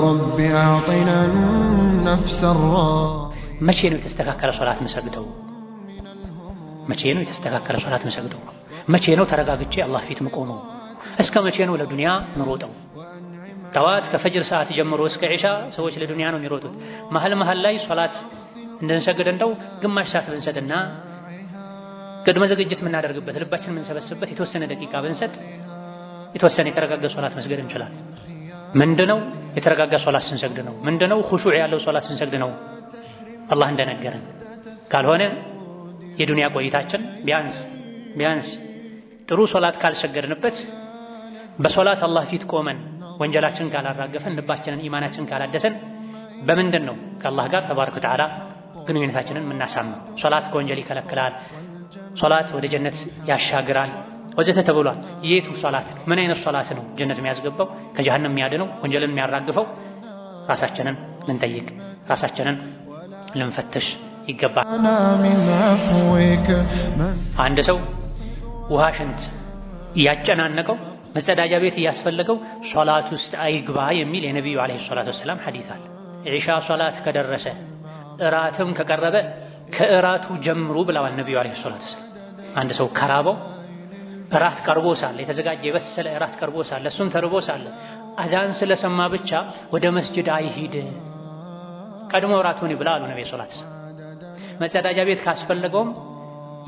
رب أعطنا النفس الراضية. መቼ ነው የተስተካከለ ሶላት መስገደው? መቼ ነው የተስተካከለ ሶላት መስገደው? መቼ ነው ተረጋግቼ አላህ ፊት መቆመው? እስከ መቼ ነው ለዱንያ ምሮጠው? ጠዋት ከፈጅር ሰዓት ጀምሮ እስከ ዒሻ ሰዎች ለዱንያ ነው የሚሮጡት። መሃል ላይ ሶላት እንድንሰግድ እንደው ግማሽ ሰዓት ብንሰጥና ቅድመ ዝግጅት የምናደርግበት ልባችን የምንሰበስብበት የተወሰነ ደቂቃ ብንሰጥ የተወሰነ የተረጋጋ ሶላት መስገድ እንችላለን። ምንድነው የተረጋጋ ሶላት ስንሰግድ ነው? ምንድነው ኹሹዕ ያለው ሶላት ስንሰግድ ነው? አላህ እንደነገረን ካልሆነ የዱንያ ቆይታችን ቢያንስ ጥሩ ሶላት ካልሰገድንበት በሶላት አላህ ፊት ቆመን ወንጀላችንን ካላራገፈን ልባችንን ኢማናችንን ካላደሰን በምንድን ነው ከአላህ ጋር ተባረከ ወተዓላ ግንኙነታችንን የምናሳምነው? ሶላት ከወንጀል ይከለክላል፣ ሶላት ወደ ጀነት ያሻግራል ወዘተ ተብሏል። የቱ ሶላት ምን አይነት ሶላት ነው ጀነት የሚያስገባው ከጀሃነም የሚያድነው ወንጀልን የሚያራግፈው? ራሳችንን ልንጠይቅ ራሳችንን ልንፈትሽ ይገባል። አንድ ሰው ውሃ ሽንት እያጨናነቀው መጸዳጃ ቤት እያስፈለገው ሶላት ውስጥ አይግባ የሚል የነቢዩ ዓለይሂ ሰላቱ ወሰላም ሐዲስ አለ። ዒሻ ሶላት ከደረሰ እራትም ከቀረበ ከእራቱ ጀምሩ ብለዋል ነቢዩ ዓለይሂ ሰላቱ ወሰላም። አንድ ሰው ከራበው እራት ቀርቦ ሳለ የተዘጋጀ የበሰለ እራት ቀርቦ ሳለ እሱም ተርቦ ሳለ አዛን ስለሰማ ብቻ ወደ መስጂድ አይሂድ፣ ቀድሞ እራቱን ይብላ አሉ ነቢዩ ሰላቱ ወሰላም። መጸዳጃ ቤት ካስፈለገውም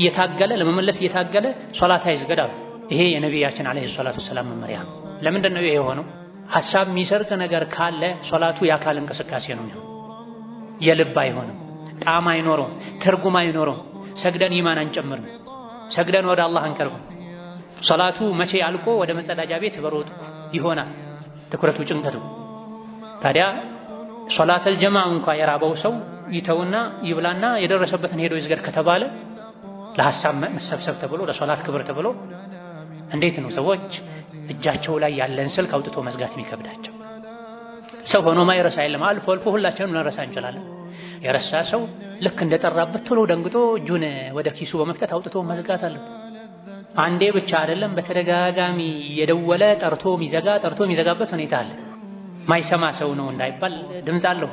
እየታገለ ለመመለስ እየታገለ ሶላት አይስገድ አሉ። ይሄ የነቢያችን ዓለይሂ ሰላቱ ወሰላም መመሪያ። ለምንድን ነው ይሄ የሆነው? ሐሳብ የሚሰርቅ ነገር ካለ ሶላቱ የአካል እንቅስቃሴ ነው የሚሆነው፣ የልብ አይሆንም፣ ጣዕም አይኖረውም፣ ትርጉም አይኖረውም። ሰግደን ኢማን አንጨምርም፣ ሰግደን ወደ አላህ አንቀርብም። ሶላቱ መቼ አልቆ ወደ መጸዳጃ ቤት በሮጡ ይሆናል ትኩረቱ ጭንቀቱ። ታዲያ ሶላተል ጀማዓ እንኳ የራበው ሰው ይተውና ይብላና የደረሰበትን ሄዶ ይስገድ ከተባለ ለሐሳብ መሰብሰብ ተብሎ ለሶላት ክብር ተብሎ እንዴት ነው ሰዎች እጃቸው ላይ ያለን ስልክ አውጥቶ መዝጋት የሚከብዳቸው? ሰው ሆኖ ማይረሳ የለም። አልፎ አልፎ ሁላችንም ልንረሳ እንችላለን። የረሳ ሰው ልክ እንደጠራበት ቶሎ ደንግጦ እጁን ወደ ኪሱ በመክተት አውጥቶ መዝጋት አለበት። አንዴ ብቻ አይደለም፣ በተደጋጋሚ የደወለ ጠርቶ የሚዘጋበት ሁኔታ አለ። ማይሰማ ሰው ነው እንዳይባል ድምፅ አለው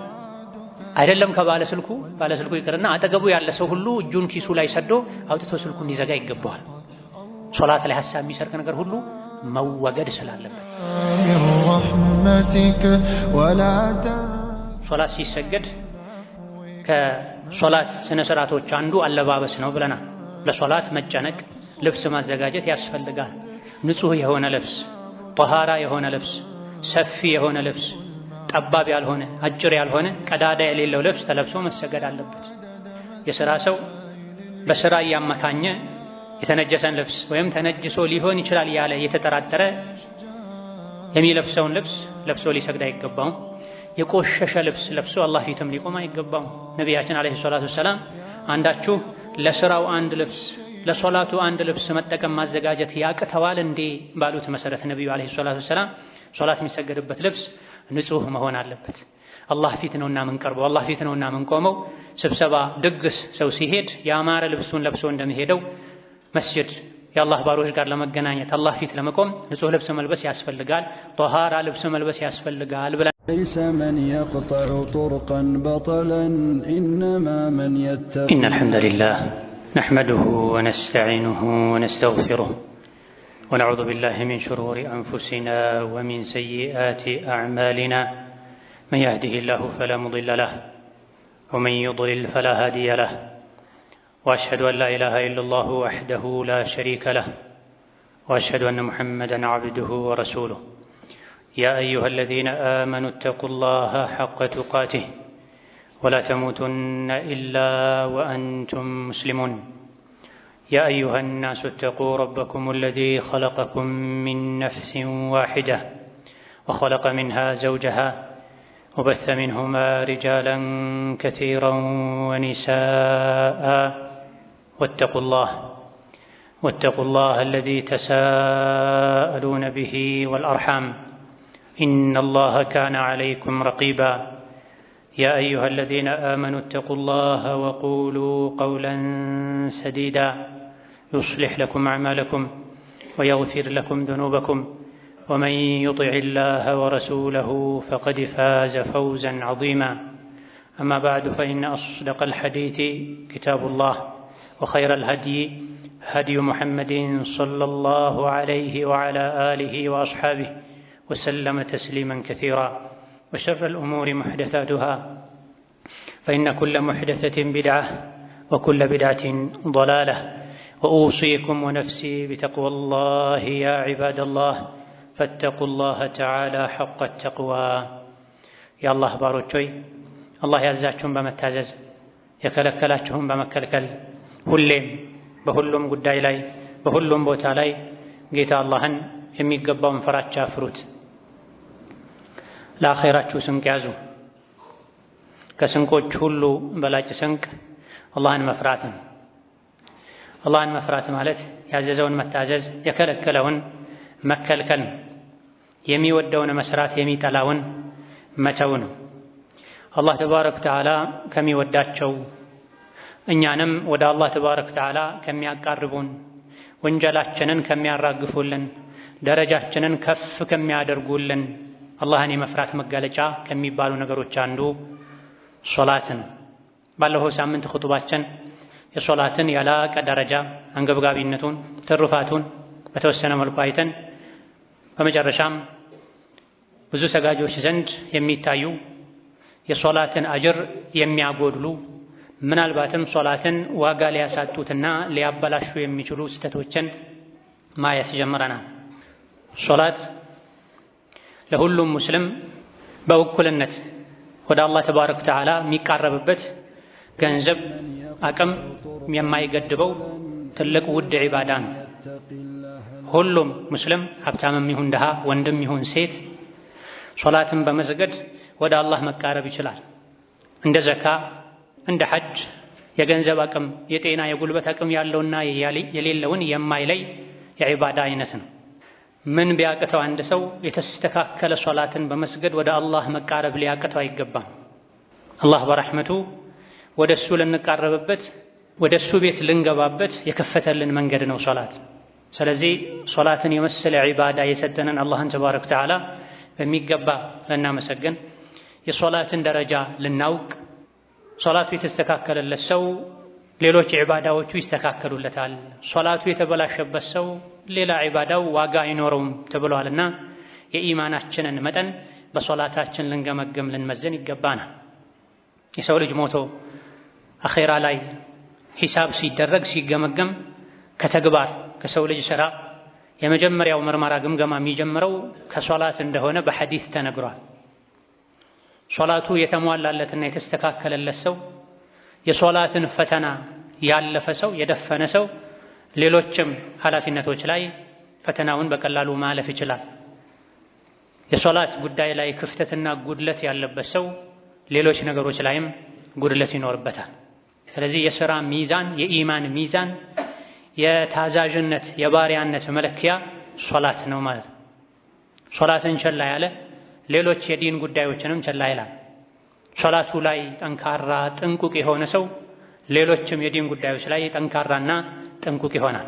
አይደለም። ከባለስልኩ ይቅርና አጠገቡ ያለ ሰው ሁሉ እጁን ኪሱ ላይ ሰዶ አውጥቶ ስልኩን ሊዘጋ ይገባዋል። ሶላት ላይ ሐሳብ የሚሰርቅ ነገር ሁሉ መወገድ ስላለበት ሶላት ሲሰገድ ከሶላት ስነ ስርዓቶች አንዱ አለባበስ ነው ብለናል። ለሶላት መጨነቅ ልብስ ማዘጋጀት ያስፈልጋል። ንጹህ የሆነ ልብስ፣ ጠሃራ የሆነ ልብስ፣ ሰፊ የሆነ ልብስ፣ ጠባብ ያልሆነ አጭር ያልሆነ ቀዳዳ የሌለው ልብስ ተለብሶ መሰገድ አለበት። የሥራ ሰው በሥራ እያመካኘ የተነጀሰን ልብስ ወይም ተነጅሶ ሊሆን ይችላል ያለ የተጠራጠረ የሚለብሰውን ልብስ ለብሶ ሊሰግድ አይገባውም። የቆሸሸ ልብስ ለብሶ አላህ ፊትም ሊቆም አይገባውም። ነቢያችን ዓለይሂ ሰላቱ ወሰላም አንዳችሁ ለሥራው አንድ ልብስ ለሶላቱ አንድ ልብስ መጠቀም ማዘጋጀት ያቅተዋል እንዴ ባሉት መሰረት ነቢዩ ዓለይሂ ሰላቱ ወሰላም ሶላት የሚሰገድበት ልብስ ንጹህ መሆን አለበት። አላህ ፊት ነውና የምንቀርበው፣ አላህ ፊት ነውና የምንቆመው። ስብሰባ ድግስ ሰው ሲሄድ ያማረ ልብሱን ለብሶ እንደሚሄደው መስጂድ የአላህ ባሮች ጋር ለመገናኘት አላህ ፊት ለመቆም ንጹህ ልብስ መልበስ ያስፈልጋል። ጧሃራ ልብስ መልበስ ያስፈልጋል ብለን ليس من يقطع طرقا بطلا إنما من يتقي. إن الحمد لله نحمده ونستعينه ونستغفره ونعوذ بالله من شرور أنفسنا ومن سيئات أعمالنا من يهده الله فلا مضل له ومن يضلل فلا هادي له وأشهد أن لا إله إلا الله وحده لا شريك له وأشهد أن محمدًا عبده ورسوله. يا أيها الذين آمنوا اتقوا الله حق تقاته ولا تموتن إلا وأنتم مسلمون. يا أيها الناس اتقوا ربكم الذي خلقكم من نفس واحدة وخلق منها زوجها وبث منهما رجالا كثيرا ونساء واتقوا الله الذي تساءلون به والأرحام إن الله كان عليكم رقيبا. يا أيها الذين آمنوا اتقوا الله وقولوا قولا سديدا يصلح لكم أعمالكم ويغفر لكم ذنوبكم ومن يطع الله ورسوله فقد فاز فوزا عظيما أما بعد فإن أصدق الحديث كتاب الله وخير الهدي هدي محمد صلى الله عليه وعلى آله وأصحابه وسلم تسليما كثيرا وشر الأمور محدثاتها فإن كل محدثة بدعة وكل بدعة ضلالة وأوصيكم ونفسي بتقوى الله يا عباد الله فاتقوا الله تعالى حق التقوى يا الله باروچوي الله ያዛችሁን በመታዘዝ የከለከላችሁን በመከልከል ሁሌም በሁሉም ጉዳይ ላይ በሁሉም ቦታ ላይ ጌታ አላህን የሚገባውን ፍራቻ ፍሩት። ለአኺራችሁ ስንቅ ያዙ። ከስንቆች ሁሉ በላጭ ስንቅ አላህን መፍራት ነው። አላህን መፍራት ማለት ያዘዘውን መታዘዝ የከለከለውን መከልከል ነው። የሚወደውን መስራት የሚጠላውን መተው ነው። አላህ ተባረከ ወተዓላ ከሚወዳቸው እኛንም ወደ አላህ ተባረከ ወተዓላ ከሚያቃርቡን ወንጀላችንን ከሚያራግፉልን ደረጃችንን ከፍ ከሚያደርጉልን አላህን የመፍራት መገለጫ ከሚባሉ ነገሮች አንዱ ሶላት ነው። ባለፈው ሳምንት ኹጥባችን የሶላትን ያላቀ ደረጃ አንገብጋቢነቱን ትሩፋቱን በተወሰነ መልኩ አይተን በመጨረሻም ብዙ ሰጋጆች ዘንድ የሚታዩ የሶላትን አጅር የሚያጎድሉ ምናልባትም ሶላትን ዋጋ ሊያሳጡትና ሊያበላሹ የሚችሉ ስህተቶችን ማየት ጀምረናል። ሶላት ለሁሉም ሙስሊም በእኩልነት ወደ አላህ ተባረከ ወተዓላ የሚቃረብበት ገንዘብ አቅም የማይገድበው ትልቅ ውድ ዒባዳ ነው። ሁሉም ሙስሊም ሀብታምም ይሁን ድሃ፣ ወንድም ይሁን ሴት ሶላትን በመስገድ ወደ አላህ መቃረብ ይችላል። እንደ ዘካ፣ እንደ ሐጅ የገንዘብ አቅም፣ የጤና፣ የጉልበት አቅም ያለውና የሌለውን የማይለይ የዒባዳ አይነት ነው። ምን ቢያቅተው አንድ ሰው የተስተካከለ ሶላትን በመስገድ ወደ አላህ መቃረብ ሊያቅተው አይገባም። አላህ በረሕመቱ ወደሱ ልንቃረብበት ወደሱ ቤት ልንገባበት የከፈተልን መንገድ ነው ሶላት። ስለዚህ ሶላትን የመሰለ ዒባዳ የሰጠንን አላህን ተባረከ ወተዓላ በሚገባ ልናመሰግን፣ የሶላትን ደረጃ ልናውቅ፣ ሶላቱ የተስተካከለለት ሰው ሌሎች ዒባዳዎቹ ይስተካከሉለታል፣ ሶላቱ የተበላሸበት ሰው ሌላ ዒባዳው ዋጋ አይኖረውም ተብሏልና የኢማናችንን መጠን በሶላታችን ልንገመግም ልንመዝን ይገባናል። የሰው ልጅ ሞቶ አኼራ ላይ ሒሳብ ሲደረግ ሲገመገም ከተግባር ከሰው ልጅ ሥራ የመጀመሪያው ምርመራ ግምገማ የሚጀምረው ከሶላት እንደሆነ በሐዲስ ተነግሯል። ሶላቱ የተሟላለትና የተስተካከለለት ሰው የሶላትን ፈተና ያለፈ ሰው የደፈነ ሰው ሌሎችም ኃላፊነቶች ላይ ፈተናውን በቀላሉ ማለፍ ይችላል። የሶላት ጉዳይ ላይ ክፍተትና ጉድለት ያለበት ሰው ሌሎች ነገሮች ላይም ጉድለት ይኖርበታል። ስለዚህ የሥራ ሚዛን፣ የኢማን ሚዛን፣ የታዛዥነት የባሪያነት መለኪያ ሶላት ነው ማለት ነው። ሶላትን ቸላ ያለ ሌሎች የዲን ጉዳዮችንም ቸላ ይላል። ሶላቱ ላይ ጠንካራ ጥንቁቅ የሆነ ሰው ሌሎችም የዲን ጉዳዮች ላይ ጠንካራና ጥንቁቅ ይሆናል።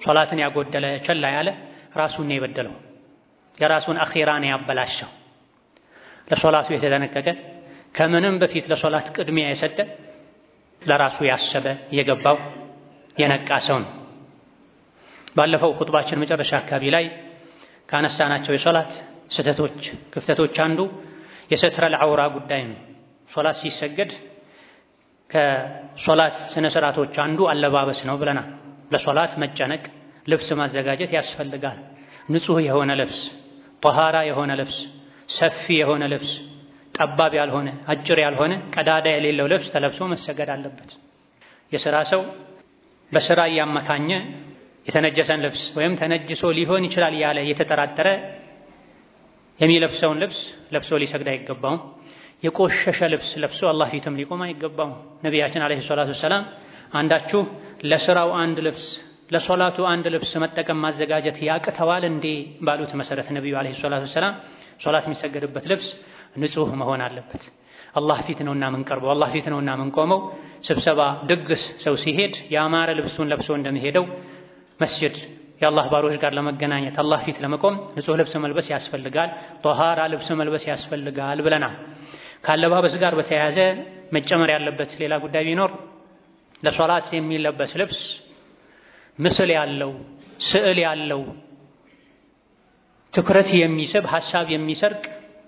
ሶላትን ያጎደለ ቸላ ያለ ራሱን ነው የበደለው፣ የራሱን አኺራ ነው ያበላሸው። ለሶላቱ የተጠነቀቀ ከምንም በፊት ለሶላት ቅድሚያ የሰጠ ለራሱ ያሰበ የገባው የነቃ ሰው ነው። ባለፈው ኹጥባችን መጨረሻ አካባቢ ላይ ካነሳናቸው የሶላት ስህተቶች ክፍተቶች አንዱ የሰትረል ዐውራ ጉዳይ ነው። ሶላት ሲሰገድ ከሶላት ስነ ስርዓቶች አንዱ አለባበስ ነው ብለናል። ለሶላት መጨነቅ፣ ልብስ ማዘጋጀት ያስፈልጋል። ንጹህ የሆነ ልብስ፣ ጠሃራ የሆነ ልብስ፣ ሰፊ የሆነ ልብስ፣ ጠባብ ያልሆነ አጭር ያልሆነ ቀዳዳ የሌለው ልብስ ተለብሶ መሰገድ አለበት። የሥራ ሰው በሥራ እያመካኘ የተነጀሰን ልብስ ወይም ተነጅሶ ሊሆን ይችላል ያለ የተጠራጠረ የሚለብሰውን ልብስ ለብሶ ሊሰግድ አይገባውም። የቆሸሸ ልብስ ለብሶ አላህ ፊትም ሊቆም አይገባውም። ነቢያችን አለይሂ ሰላቱ ወሰላም አንዳችሁ ለሥራው አንድ ልብስ ለሶላቱ አንድ ልብስ መጠቀም ማዘጋጀት ያቅተዋል እንዴ ባሉት መሰረት ነብዩ አለይሂ ሰላቱ ወሰላም ሶላት የሚሰገድበት ልብስ ንጹህ መሆን አለበት። አላህ ፊት ነውና የምንቀርበው፣ አላህ ፊት ነውና የምንቆመው። ስብሰባ ድግስ ሰው ሲሄድ ያማረ ልብሱን ለብሶ እንደሚሄደው መስጂድ የአላህ ባሮች ጋር ለመገናኘት አላህ ፊት ለመቆም ንጹህ ልብስ መልበስ ያስፈልጋል፣ ጧሃራ ልብስ መልበስ ያስፈልጋል ብለናል። ካለባበስ ጋር በተያያዘ መጨመር ያለበት ሌላ ጉዳይ ቢኖር ለሶላት የሚለበስ ልብስ ምስል ያለው ስዕል ያለው ትኩረት የሚስብ ሐሳብ የሚሰርቅ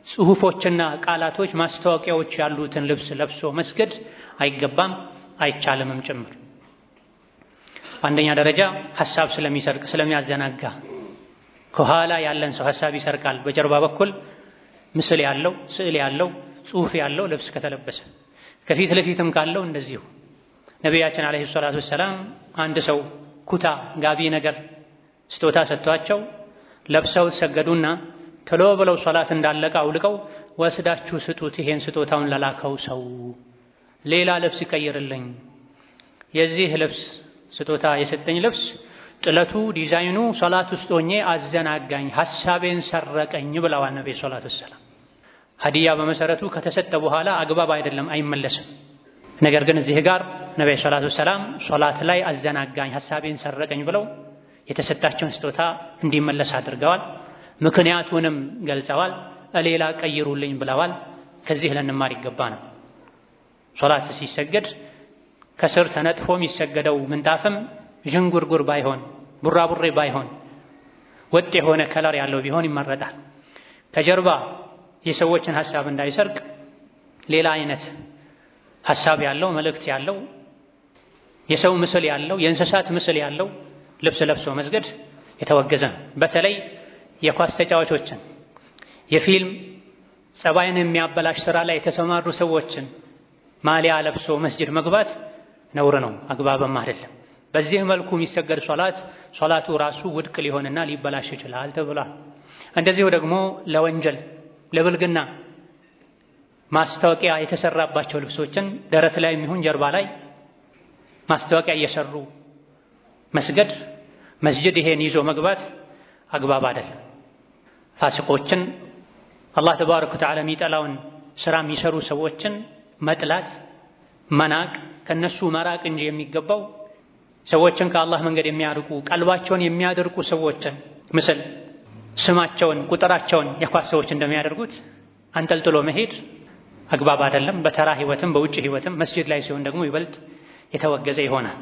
ጽሁፎችና ቃላቶች ማስታወቂያዎች ያሉትን ልብስ ለብሶ መስገድ አይገባም፣ አይቻልምም ጭምር። አንደኛ ደረጃ ሐሳብ ስለሚሰርቅ ስለሚያዘናጋ፣ ከኋላ ያለን ሰው ሐሳብ ይሰርቃል። በጀርባ በኩል ምስል ያለው ስዕል ያለው ጽሁፍ ያለው ልብስ ከተለበሰ፣ ከፊት ለፊትም ካለው እንደዚሁ። ነቢያችን አለይሂ ሰላቱ ወሰላም አንድ ሰው ኩታ ጋቢ ነገር ስጦታ ሰጥቷቸው ለብሰው ሰገዱና ቶሎ ብለው ሶላት እንዳለቀ አውልቀው ወስዳችሁ ስጡት ይሄን ስጦታውን ለላከው ሰው ሌላ ልብስ ይቀይርልኝ፣ የዚህ ልብስ ስጦታ የሰጠኝ ልብስ ጥለቱ ዲዛይኑ ሶላት ውስጥ ሆኜ አዘናጋኝ፣ ሐሳቤን ሰረቀኝ ብለዋል ነብዩ ሰለላሁ ዐለይሂ ወሰለም። ሀዲያ በመሰረቱ ከተሰጠ በኋላ አግባብ አይደለም፣ አይመለስም። ነገር ግን እዚህ ጋር ነብዩ ሰለላሁ ዐለይሂ ወሰለም ሶላት ላይ አዘናጋኝ፣ ሐሳቤን ሰረቀኝ ብለው የተሰጣቸውን ስጦታ እንዲመለስ አድርገዋል። ምክንያቱንም ገልጸዋል። ሌላ ቀይሩልኝ ብለዋል። ከዚህ ልንማር ይገባ ነው። ሶላት ሲሰገድ ከስር ተነጥፎ የሚሰገደው ምንጣፍም ዥንጉርጉር ባይሆን ቡራቡሬ ባይሆን ወጥ የሆነ ከለር ያለው ቢሆን ይመረጣል። ከጀርባ የሰዎችን ሐሳብ እንዳይሰርቅ ሌላ አይነት ሐሳብ ያለው መልእክት ያለው የሰው ምስል ያለው የእንስሳት ምስል ያለው ልብስ ለብሶ መስገድ የተወገዘ ነው። በተለይ የኳስ ተጫዋቾችን የፊልም ጸባይን የሚያበላሽ ስራ ላይ የተሰማሩ ሰዎችን ማሊያ ለብሶ መስጂድ መግባት ነውር ነው፣ አግባብም አይደለም። በዚህ መልኩ የሚሰገድ ሶላቱ ራሱ ውድቅ ሊሆንና ሊበላሽ ይችላል ተብሏል። እንደዚሁ ደግሞ ለወንጀል ለብልግና ማስታወቂያ የተሰራባቸው ልብሶችን ደረት ላይ የሚሆን ጀርባ ላይ ማስታወቂያ እየሰሩ መስገድ መስጂድ ይሄን ይዞ መግባት አግባብ አይደለም። ፋሲቆችን አላህ ተባረከ ወተዓላ የሚጠላውን ስራ የሚሰሩ ሰዎችን መጥላት መናቅ ከነሱ መራቅ እንጂ የሚገባው ሰዎችን ከአላህ መንገድ የሚያርቁ ቀልባቸውን የሚያደርቁ ሰዎችን ምስል ስማቸውን ቁጥራቸውን የኳስ ሰዎች እንደሚያደርጉት አንጠልጥሎ መሄድ አግባብ አይደለም። በተራ ህይወትም በውጭ ህይወትም መስጂድ ላይ ሲሆን ደግሞ ይበልጥ የተወገዘ ይሆናል።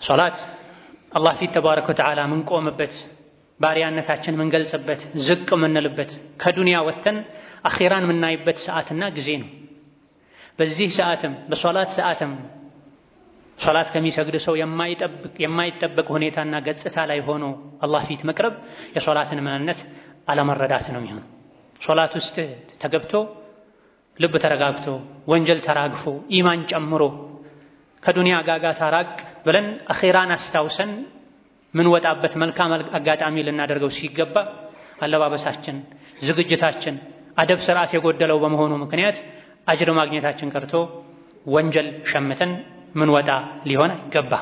ሶላት አላህ ፊት ተባረከ ወተዓላ ምንቆምበት ባሪያነታችን ምንገልጽበት ዝቅ ምንልበት ከዱንያ ወጥተን አኺራን ምናይበት ሰዓትና ጊዜ ነው። በዚህ ሰዓትም በሶላት ሰዓትም ሶላት ከሚሰግድ ሰው የማይጠበቅ ሁኔታና ገጽታ ላይ ሆኖ አላህ ፊት መቅረብ የሶላትን ምንነት አለመረዳት ነው የሚሆነው። ሶላት ውስጥ ተገብቶ ልብ ተረጋግቶ ወንጀል ተራግፎ ኢማን ጨምሮ ከዱንያ ጋጋታ ራቅ ብለን አኺራን አስታውሰን ምን ወጣበት መልካም አጋጣሚ ልናደርገው ሲገባ አለባበሳችን፣ ዝግጅታችን አደብ ስርዓት የጎደለው በመሆኑ ምክንያት አጅር ማግኘታችን ቀርቶ ወንጀል ሸምተን ምን ወጣ ሊሆን ይገባ።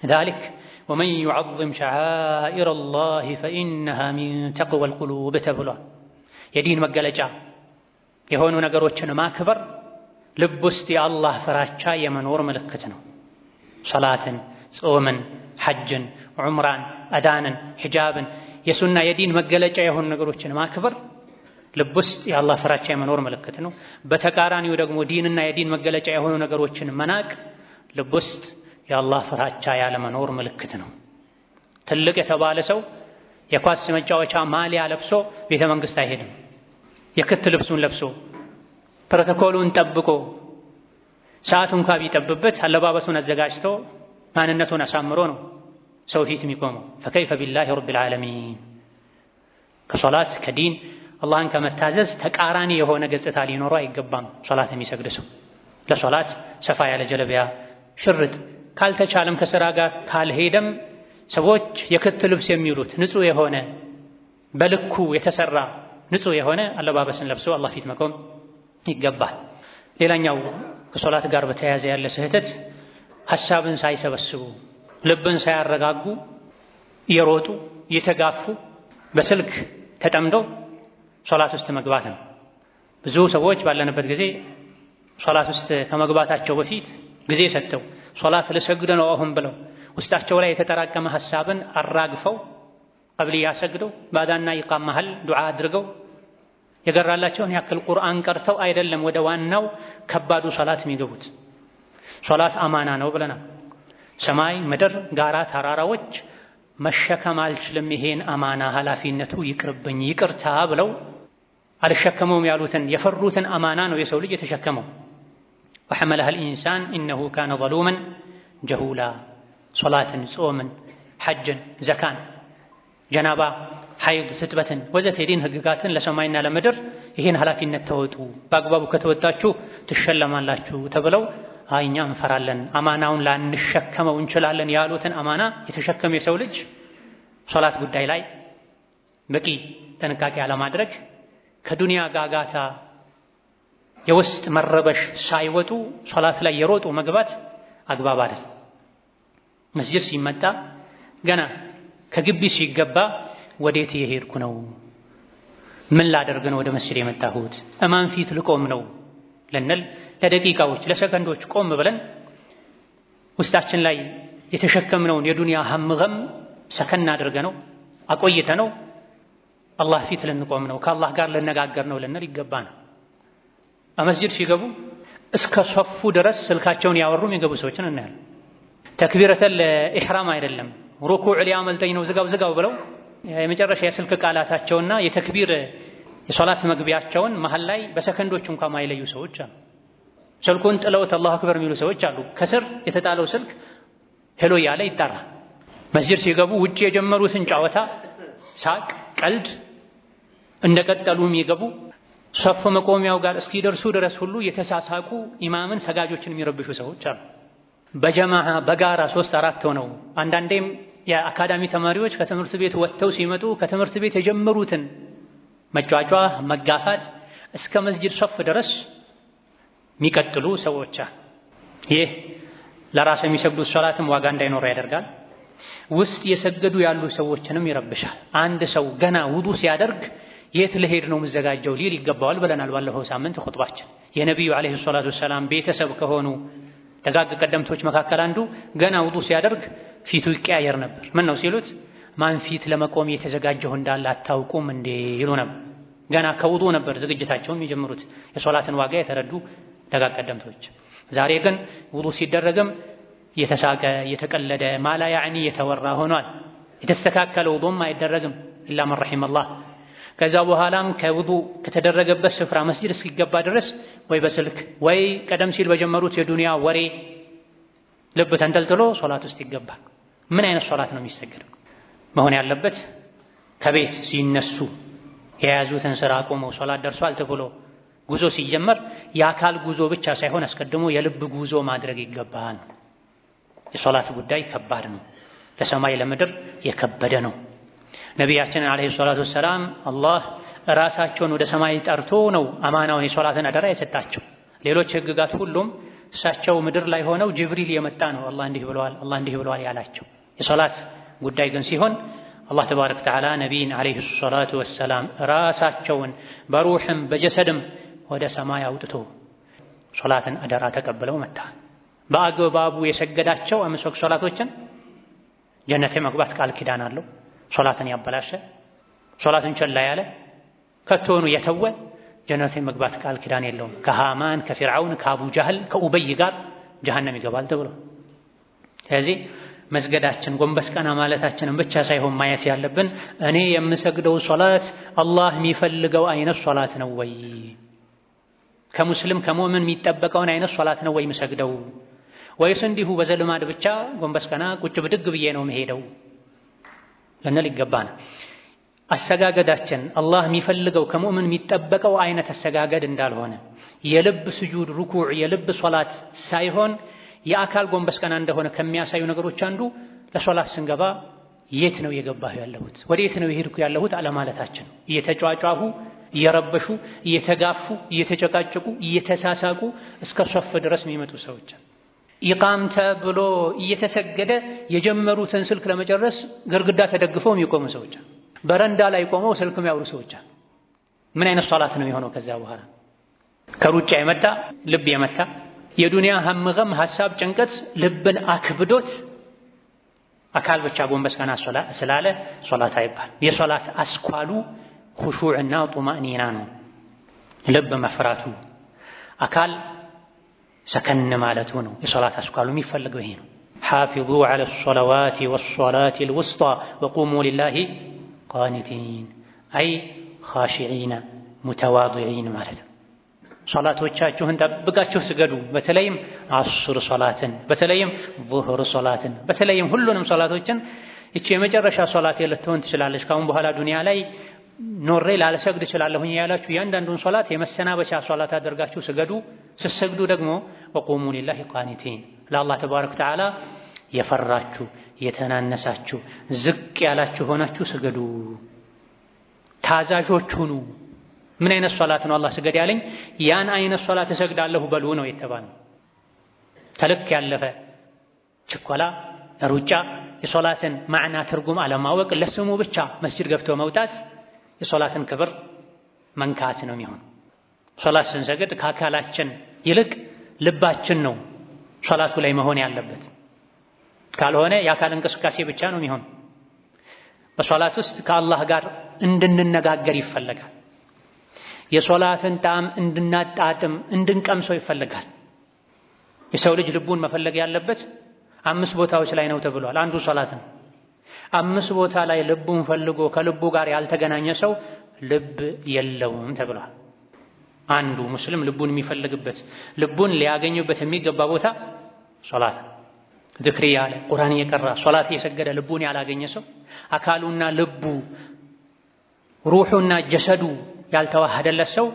ذلك ومن يعظم شعائر الله فإنها من تقوى القلوب ተብሏል። የዲን መገለጫ የሆኑ ነገሮችን ማክበር ልብ ውስጥ የአላህ ፍራቻ የመኖር ምልክት ነው። ሶላትን፣ ጾምን፣ ሐጅን፣ ዑምራን፣ አዳንን፣ ሒጃብን የሱና የዲን መገለጫ የሆኑ ነገሮችን ማክበር ልብ ውስጥ የአላህ ፍራቻ የመኖር ምልክት ነው። በተቃራኒው ደግሞ ዲንና የዲን መገለጫ የሆኑ ነገሮችን መናቅ ልብ ውስጥ የአላህ ፍራቻ ያለመኖር ምልክት ነው። ትልቅ የተባለ ሰው የኳስ መጫወቻ ማሊያ ለብሶ ቤተ መንግስት አይሄድም። የክት ልብሱን ለብሶ ፕሮቶኮሉን ጠብቆ ሰዓቱን እንኳ ቢጠብበት አለባበሱን አዘጋጅቶ ማንነቱን አሳምሮ ነው ሰው ፊት የሚቆመው። ፈከይፈ ቢላሂ ረቢል ዓለሚን። ከሶላት ከዲን አላህን ከመታዘዝ ተቃራኒ የሆነ ገጽታ ሊኖረው አይገባም። ሶላት የሚሰግድ ሰው ለሶላት ሰፋ ያለ ጀለቢያ ሽርጥ ካልተቻለም ከስራ ጋር ካልሄደም ሰዎች የክት ልብስ የሚሉት ንጹህ የሆነ በልኩ የተሰራ ንጹህ የሆነ አለባበስን ለብሶ አላህ ፊት መቆም ይገባል። ሌላኛው ከሶላት ጋር በተያያዘ ያለ ስህተት ሐሳብን ሳይሰበስቡ ልብን ሳያረጋጉ እየሮጡ እየተጋፉ በስልክ ተጠምደው ሶላት ውስጥ መግባት ነው። ብዙ ሰዎች ባለንበት ጊዜ ሶላት ውስጥ ከመግባታቸው በፊት ጊዜ ሰጥተው ሶላት ልሰግድ ነው አሁን ብለው ውስጣቸው ላይ የተጠራቀመ ሐሳብን አራግፈው ቀብልያ ሰግደው ባዳና ኢቃም መሃል ዱዓ አድርገው የገራላቸውን ያክል ቁርአን ቀርተው አይደለም ወደ ዋናው ከባዱ ሶላት የሚገቡት። ሶላት አማና ነው ብለናል። ሰማይ ምድር ጋራ ተራራዎች መሸከም አልችልም ይሄን አማና ኃላፊነቱ ይቅርብኝ ይቅርታ ብለው አልሸከመውም ያሉትን የፈሩትን አማና ነው የሰው ልጅ የተሸከመው። وحملها الإنسان إنه كان ظلوما جهولا ሶላትን ጾምን ሐጅን ዘካን ጀናባ ሐይድ ትጥበትን ወዘተ የዲን ህግጋትን ለሰማይና ለምድር ይሄን ኃላፊነት ተወጡ በአግባቡ ከተወጣችሁ ትሸለማላችሁ ተብለው አይኛ እንፈራለን አማናውን ላንሸከመው እንችላለን ያሉትን አማና የተሸከመ የሰው ልጅ ሶላት ጉዳይ ላይ በቂ ጥንቃቄ አለማድረግ ከዱንያ ጋጋታ የውስጥ መረበሽ ሳይወጡ ሶላት ላይ የሮጡ መግባት አግባብ አይደል። መስጂድ ሲመጣ ገና ከግቢ ሲገባ ወዴት እየሄድኩ ነው? ምን ላደርግ ነው ወደ መስጂድ የመጣሁት? እማን ፊት ልቆም ነው ልንል ለደቂቃዎች ለሰከንዶች ቆም ብለን ውስጣችን ላይ የተሸከምነውን የዱንያ ሀምገም ሰከን አድርገነው አቆይተነው አላህ ፊት ልንቆም ነው ከአላህ ጋር ልነጋገር ነው ልንል ይገባናል። መስጂድ ሲገቡ እስከ ሶፉ ድረስ ስልካቸውን ያወሩ የሚገቡ ሰዎችን እናያለን። ተክቢረተል ኢህራም አይደለም ሩኩዕ ሊያመልጠኝ ነው ዝጋው ብለው የመጨረሻ የስልክ ቃላታቸውና የተክቢር የሶላት መግቢያቸውን መሃል ላይ በሰከንዶች እንኳን ማይለዩ ሰዎች አሉ። ስልኩን ጥለውት አላሁ አክበር የሚሉ ሰዎች አሉ። ከስር የተጣለው ስልክ ሄሎ ያለ ይጣራል። መስጂድ ሲገቡ ውጪ የጀመሩትን ጨዋታ፣ ሳቅ፣ ቀልድ እንደቀጠሉ የሚገቡ ሶፍ መቆሚያው ጋር እስኪደርሱ ድረስ ሁሉ የተሳሳቁ ኢማምን ሰጋጆችን የሚረብሹ ሰዎች አሉ። በጀማዓ በጋራ 3-4 ሆነው አንዳንዴም የአካዳሚ ተማሪዎች ከትምህርት ቤት ወጥተው ሲመጡ ከትምህርት ቤት የጀመሩትን መጫጫ መጋፋት እስከ መስጂድ ሶፍ ድረስ የሚቀጥሉ ሰዎች አሉ። ይህ ለራስ የሚሰግዱት ሶላትም ዋጋ እንዳይኖር ያደርጋል። ውስጥ የሰገዱ ያሉ ሰዎችንም ይረብሻል። አንድ ሰው ገና ውዱ ሲያደርግ የት ለሄድ ነው መዘጋጀው ሊል ይገባዋል ብለናል ባለፈው ሳምንት ኹጥባችን። የነብዩ አለይሂ ሰላቱ ሰላም ቤተሰብ ከሆኑ ደጋግ ቀደምቶች መካከል አንዱ ገና ውዱ ሲያደርግ ፊቱ ይቀያየር ነበር። ምን ነው ሲሉት ማን ፊት ለመቆም የተዘጋጀው እንዳለ አታውቁም እንዴ ይሉ ነበር። ገና ከውዱ ነበር ዝግጅታቸውን የሚጀምሩት የሶላትን ዋጋ የተረዱ ደጋግ ቀደምቶች። ዛሬ ግን ውዱ ሲደረግም የተሳቀ የተቀለደ ማላ ያዕኒ የተወራ ሆኗል። የተስተካከለ ውዱም አይደረግም ኢላ መን ረሒመላህ። ከዛ በኋላም ከውዱ ከተደረገበት ስፍራ መስጂድ እስኪገባ ድረስ ወይ በስልክ ወይ ቀደም ሲል በጀመሩት የዱንያ ወሬ ልብ ተንጠልጥሎ ሶላት ውስጥ ይገባል። ምን አይነት ሶላት ነው የሚሰገደው? መሆን ያለበት ከቤት ሲነሱ የያዙትን ስራ አቁመው ሶላት ደርሷል ተብሎ ጉዞ ሲጀመር የአካል ጉዞ ብቻ ሳይሆን አስቀድሞ የልብ ጉዞ ማድረግ ይገባል። የሶላት ጉዳይ ከባድ ነው። ለሰማይ ለምድር የከበደ ነው። ነቢያችን አለይሂ ሰላቱ ወሰላም አላህ ራሳቸውን ወደ ሰማይ ጠርቶ ነው አማናውን የሶላትን አደራ የሰጣቸው። ሌሎች ህግጋት ሁሉም እሳቸው ምድር ላይ ሆነው ጅብሪል የመጣ ነው አላህ እንዲህ ብለዋል ያላቸው። የሶላት ጉዳይ ግን ሲሆን አላህ ተባረከ ወተዓላ ነቢይን አለይሂ ሰላቱ ወሰላም ራሳቸውን በሩህም በጀሰድም ወደ ሰማይ አውጥቶ ሶላትን አደራ ተቀብለው መጣ። በአግባቡ የሰገዳቸው 5 ወቅት ሶላቶችን ጀነት የመግባት ቃል ኪዳን አለው። ሶላትን ያበላሸ ሶላትን ቸላ ያለ ከቶኑ የተወ ጀነት የመግባት ቃል ኪዳን የለውም። ከሃማን ከፊርዓውን ከአቡ ጃህል ከኡበይ ጋር ጀሃነም ይገባል ተብሎ። ስለዚህ መስገዳችን ጎንበስ ቀና ማለታችንን ብቻ ሳይሆን ማየት ያለብን እኔ የምሰግደው ሶላት አላህ የሚፈልገው አይነት ሶላት ነው ወይ? ከሙስሊም ከሙእምን የሚጠበቀውን አይነት ሶላት ነው ወይ የምሰግደው? ወይስ እንዲሁ በዘልማድ ብቻ ጎንበስ ቀና ቁጭ ብድግ ብዬ ነው መሄደው ልንል ይገባናል። አሰጋገዳችን አላህ የሚፈልገው ከሙእምን የሚጠበቀው አይነት አሰጋገድ እንዳልሆነ የልብ ስጁድ ሩኩዕ የልብ ሶላት ሳይሆን የአካል ጎንበስ ቀና እንደሆነ ከሚያሳዩ ነገሮች አንዱ ለሶላት ስንገባ የት ነው የገባሁ ያለሁት ወዴት ነው የሄድኩ ያለሁት አለማለታችን። እየተጫጫሁ እየረበሹ እየተጋፉ እየተጨቃጨቁ እየተሳሳቁ እስከ ሶፍ ድረስ የሚመጡ ሰዎች ኢቃም ተብሎ እየተሰገደ የጀመሩትን ስልክ ለመጨረስ ግርግዳ ተደግፈው የሚቆሙ ሰዎች፣ በረንዳ ላይ ቆመው ስልክ የሚያወሩ ሰዎች። ምን አይነት ሶላት ነው የሆነው? ከዛ በኋላ ከሩጫ የመጣ ልብ የመታ የዱንያ ሀምገም ሐሳብ ጭንቀት ልብን አክብዶት አካል ብቻ ጎንበስ ቀና ስላለ ሶላት አይባል። የሶላት አስኳሉ ኹሹዕና ጡማእኒና ነው፣ ልብ መፍራቱ፣ አካል ሰከን ማለቱ ነው። የሶላት አስኳሉ የሚፈልገው ይሄ ነው። ሓፊዙ ዐለ ሶለዋቲ ወሶላቲ ልውስጣ ወቁሙ ሊላሂ ቃኒቲን አይ ኻሺዒነ ሙተዋዲዒን ማለት ነው። ሶላቶቻችሁን ጠብቃችሁ ስገዱ። በተለይም አሱር ሶላትን፣ በተለይም ዙሁር ሶላትን፣ በተለይም ሁሉንም ሶላቶችን። እቺ የመጨረሻ ሶላት ልትሆን ትችላለች። ካሁን በኋላ ዱንያ ላይ ኖሬ ላልሰግድ እችላለሁኝ ያላችሁ እያንዳንዱን ሶላት የመሰናበቻ ሶላት አድርጋችሁ ስገዱ። ስትሰግዱ ደግሞ ወቁሙ ሊላሂ ቃኒቲን ለአላህ ተባረከ ወተዓላ የፈራችሁ የተናነሳችሁ ዝቅ ያላችሁ ሆናችሁ ስገዱ። ታዛዦች ሁኑ። ምን አይነት ሶላት ነው አላህ ስገድ ያለኝ? ያን አይነት ሶላት እሰግዳለሁ በሉ ነው የተባለው። ተልክ ያለፈ ችኮላ፣ ሩጫ፣ የሶላትን ማዕና ትርጉም አለማወቅ፣ ለስሙ ብቻ መስጂድ ገብቶ መውጣት የሶላትን ክብር መንካት ነው የሚሆን። ሶላት ስንሰግድ ከአካላችን ይልቅ ልባችን ነው ሶላቱ ላይ መሆን ያለበት። ካልሆነ የአካል እንቅስቃሴ ብቻ ነው የሚሆን። በሶላት ውስጥ ከአላህ ጋር እንድንነጋገር ይፈለጋል። የሶላትን ጣዕም እንድናጣጥም እንድንቀምሰው ይፈልጋል። የሰው ልጅ ልቡን መፈለግ ያለበት 5 ቦታዎች ላይ ነው ተብሏል። አንዱ ሶላት ነው። 5 ቦታ ላይ ልቡን ፈልጎ ከልቡ ጋር ያልተገናኘ ሰው ልብ የለውም ተብሏል። አንዱ ሙስሊም ልቡን የሚፈልግበት ልቡን ሊያገኝበት የሚገባ ቦታ ሶላት፣ ዝክር ያለ ቁርአን እየቀራ ሶላት እየሰገደ ልቡን ያላገኘ ሰው አካሉና ልቡ ሩሑና ጀሰዱ ያልተዋሃደለት ሰው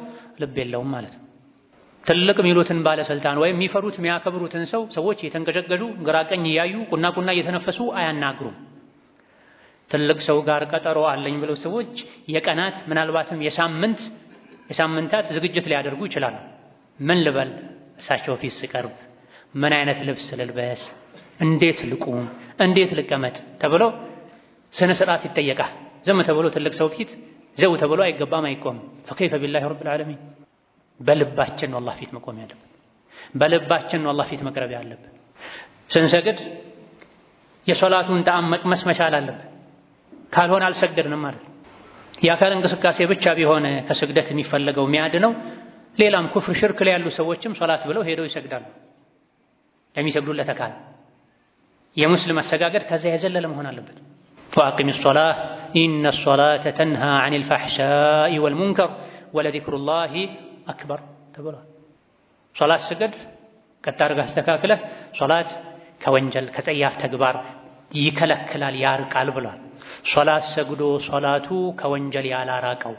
ልብ የለውም ማለት ነው። ትልቅ የሚሉትን ባለስልጣን ወይም የሚፈሩት የሚያከብሩትን ሰው ሰዎች የተንገጀገጁ ግራቀኝ እያዩ ቁና እየተነፈሱ አያናግሩም። ትልቅ ሰው ጋር ቀጠሮ አለኝ ብለው ሰዎች የቀናት ምናልባትም የሳምንታት ዝግጅት ሊያደርጉ ይችላሉ። ምን ልበል እሳቸው ፊት ስቀርብ፣ ምን አይነት ልብስ ልልበስ፣ እንዴት ልቁም፣ እንዴት ልቀመጥ ተብሎ ስነ ስርዓት ይጠየቃል። ዝም ተብሎ ትልቅ ሰው ፊት ዘው ተብሎ አይገባም፣ አይቆምም። ፈከይፈ ቢላሂ ረብል ዓለሚን። በልባችን ነው አላህ ፊት መቆም ያለብን። በልባችን ነው አላህ ፊት መቅረብ ያለብን። ስንሰግድ የሶላቱን ጣዕም መቅመስ መቻል አለብን። ካልሆነ አልሰገድንም ማለት ነው። የአካል እንቅስቃሴ ብቻ ቢሆን ከስግደት የሚፈለገው የሚያድነው ሌላም ኩፍር ሽርክ ላይ ያሉ ሰዎችም ሶላት ብለው ሄደው ይሰግዳሉ። ለሚሰግዱለት አካል የሙስሊም አሰጋገድ ከዛ የዘለለ መሆን አለበት። ወአቂሚ ሶላህ ኢነ ሶላተ ተንሃ ዐኒል ፈሕሻኢ ወልሙንከር ወለዚክሩላሂ አክበር ተብሏል። ሶላት ስገድ ቀጥ አድርገህ አስተካክለህ። ሶላት ከወንጀል ከጸያፍ ተግባር ይከለክላል፣ ያርቃል ብሏል። ሶላት ሰግዶ ሶላቱ ከወንጀል ያላራቀው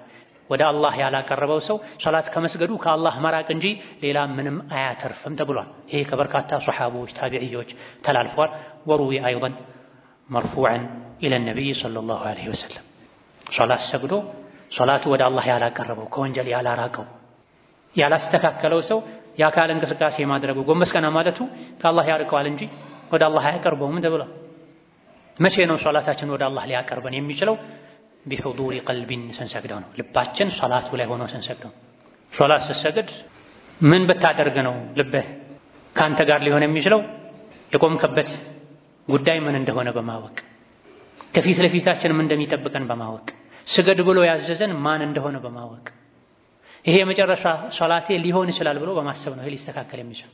ወደ አላህ ያላቀረበው ሰው ሶላት ከመስገዱ ከአላህ መራቅ እንጂ ሌላ ምንም አያተርፍም ተብሏል። ይሄ ከበርካታ ሱሐቦች ታቢዕዮች ተላልፏል። ወሩዊ አይضን መርፉዐን ኢለ ነቢይ ሰለላሁ ዐለይሂ ወሰለም ሶላት ሰግዶ ሶላቱ ወደ አላህ ያላቀረበው ከወንጀል ያላራቀው ያላስተካከለው ሰው የአካል እንቅስቃሴ ማድረጉ ጎንበስ ቀና ማለቱ ከአላህ ያርቀዋል እንጂ ወደ አላህ አያቀርበውም ተብሏል። መቼ ነው ሶላታችን ወደ አላህ ሊያቀርበን የሚችለው? ቢሑዱሪ ቀልቢን ስንሰግደው ነው። ልባችን ሶላቱ ላይ ሆኖ ስንሰግደው። ሶላት ስትሰግድ ምን ብታደርግ ነው ልብህ ከአንተ ጋር ሊሆን የሚችለው? የቆምከበት ጉዳይ ምን እንደሆነ በማወቅ ከፊት ለፊታችን ምን እንደሚጠብቀን በማወቅ ስገድ ብሎ ያዘዘን ማን እንደሆነ በማወቅ ይሄ የመጨረሻ ሶላቴ ሊሆን ይችላል ብሎ በማሰብ ነው ይሄ ሊስተካከል የሚችል።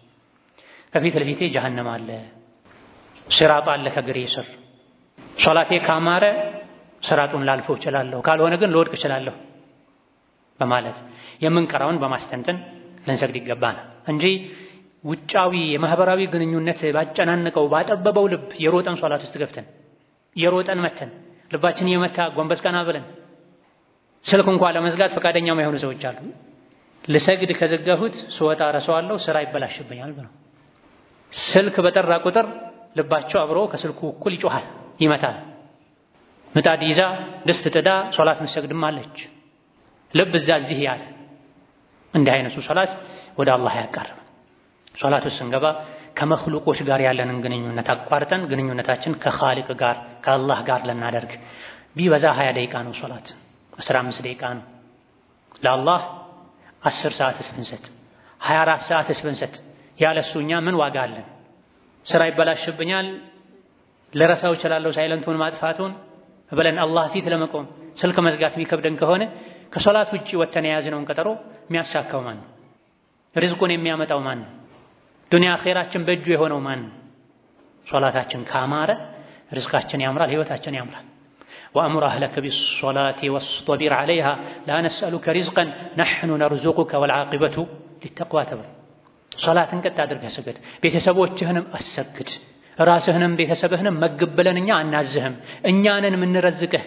ከፊት ለፊቴ ጀሃነም አለ፣ ሲራጥ አለ ከግሬ ስር። ሶላቴ ካማረ ሲራጡን ላልፈው እችላለሁ፣ ካልሆነ ግን ልወድቅ እችላለሁ በማለት የምንቀራውን በማስተንተን ልንሰግድ ይገባናል እንጂ ውጫዊ የማህበራዊ ግንኙነት ባጨናነቀው ባጠበበው ልብ የሮጠን ሶላት ውስጥ ገብተን የሮጠን መተን ልባችን የመታ ጎንበስ ቀና ብለን ስልክ እንኳን ለመዝጋት ፈቃደኛ የማይሆኑ ሰዎች አሉ። ልሰግድ ከዘጋሁት ስወጣ ረሳዋለሁ፣ ስራ ይበላሽብኛል ብለው ስልክ በጠራ ቁጥር ልባቸው አብሮ ከስልኩ እኩል ይጮሃል፣ ይመታል። ምጣድ ይዛ ድስት ጥዳ ሶላት መስገድም አለች። ልብ እዛ እዚህ ያለ እንዲህ አይነቱ ሶላት ወደ አላህ ያቀርብ። ሶላት ውስጥ ስንገባ ከመኽሉቆች ጋር ያለንን ግንኙነት አቋርጠን ግንኙነታችን ከኻሊቅ ጋር ከአላህ ጋር ልናደርግ ቢበዛ 20 ደቂቃ ነው ሶላት፣ 15 ደቂቃ ነው። ለአላህ 10 ሰዓትስ ብንሰጥ 24 ሰዓትስ ብንሰጥ ያለሱ እኛ ምን ዋጋ አለን? ስራ ይበላሽብኛል ለረሳው እችላለሁ ሳይለንቱን ማጥፋቱን ብለን አላህ ፊት ለመቆም ስልክ መዝጋት የሚከብደን ከሆነ ከሶላት ውጪ ወተን የያዝነውን ቀጠሮ የሚያሳካው ማን ነው? ሪዝቁን የሚያመጣው ማን ነው? ዱንያ አኺራችን በእጁ የሆነው ማን ነው? ሶላታችን ካማረ ሪዝቃችን ያምራል፣ ህይወታችን ያምራል። ወአሙር አህለከ ቢሶላቲ ወስጠቢር ዐለይሃ ላ ነስአሉከ ሪዝቀን ነሕኑ ነርዙቁከ ወልዓቂበቱ ሊተቅዋ ተብሎ ሶላትን ቀጥ አድርገህ ስገድ፣ ቤተሰቦችህንም አሰግድ፣ ራስህንም ቤተሰብህንም መግብ ብለን እኛ አናዝህም፣ እኛንን የምንረዝቅህ።